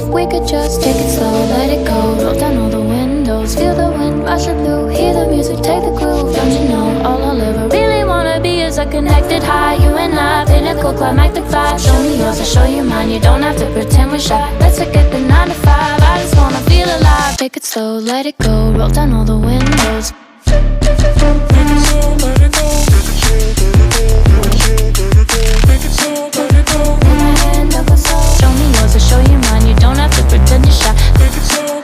we could just take it slow, let it go. Roll down all the windows, feel the wind rushing through. Hear the music, take the groove. Don't you know, all I'll ever really wanna be is a connected high. You and I, pinnacle, climactic vibe. Show me yours, I'll show you mine. You don't have to pretend we're shy. Let's forget the 9 to 5. I just wanna feel alive. Take it slow, let it go. Roll down all the windows. Show me yours, I'll show you mine. You don't have to pretend you're shy. Take it slow,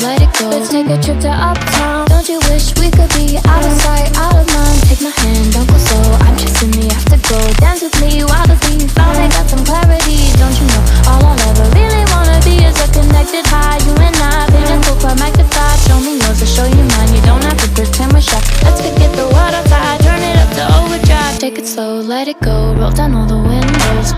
let it go. Let's take a trip to uptown. Don't you wish we could be out of sight, out of mind? Take my hand, don't go slow. I'm chasing the afterglow. Dance with me while the beat finally got some clarity. Don't you know, all I'll ever really wanna be is a connected high. You and I, pinnacle, climactic vibe. Show me yours, I'll show you mine. You don't have to pretend we're shy. Let's forget the world outside, turn it up to overdrive. Take it slow, let it go. Roll down all the windows.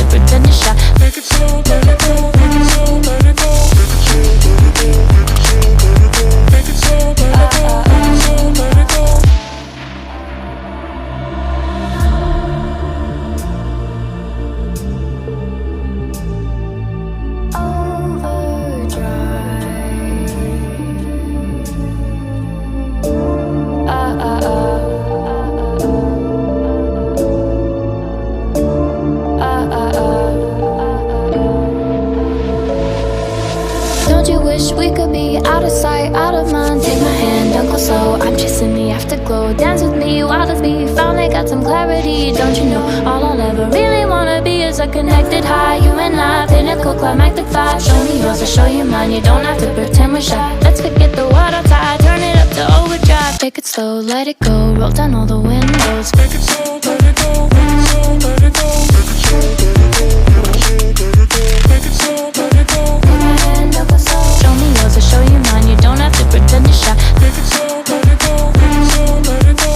Pretend you're shy. Take it slow, let it go. Take it slow, let it go. Take it slow, let it go. Take it slow, let it go. We could be out of sight, out of mind. Take my hand, don't go slow. I'm chasing the afterglow. Dance with me while the beat finally got some clarity. Don't you know, all I'll ever really wanna be is a connected high. You and I, pinnacle, climactic vibe. Show me yours, I'll show you mine. You don't have to pretend we're shy. Let's forget the world outside, turn it up to overdrive. Take it slow, let it go. Roll down all the windows. Take it slow, let it go. Take it slow, let it go. Take it slow, let it go. Take it slow, let it go. Take my hand, don't go slow. Show me yours, I'll show you mine. You don't have to pretend you're shy. Take it slow, let it go. Take it slow, let it go.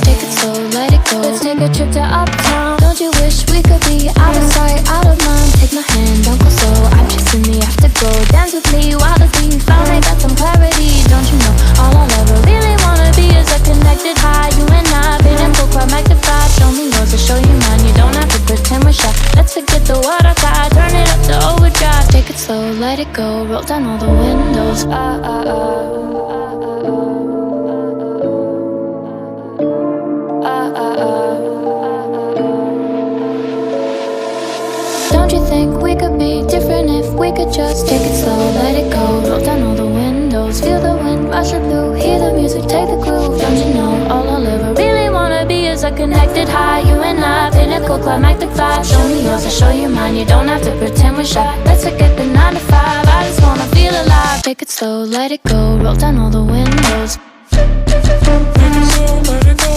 Take it slow, take it slow, let it go. Let's take a trip to uptown. Don't you wish we could be out of sight, out of mind? Take my hand, don't go slow. I'm chasing the afterglow. Dance with me while the beat finally got some clarity. Don't you know, all I'll ever really wanna be is a connected high. You and I, pinnacle, climactic vibe. Show me yours, I'll show you mine. You don't have to pretend we're shy. Let's forget the world outside, turn it up to overdrive. Take it slow, let it go. Roll down all the windows. Don't you think we could be different if we could just take it slow, let it go. Roll down all the windows, feel the wind rushing through. Hear the music, take the groove. Don't you know, all I'll ever really wanna be is a connected high. You and I, pinnacle, climactic vibe. Show me yours, I'll show you mine. You don't have to pretend we're shy. Let's forget the 9 to 5. I just wanna feel alive. Take it slow, let it go. Roll down all the windows. Take it slow, let it go.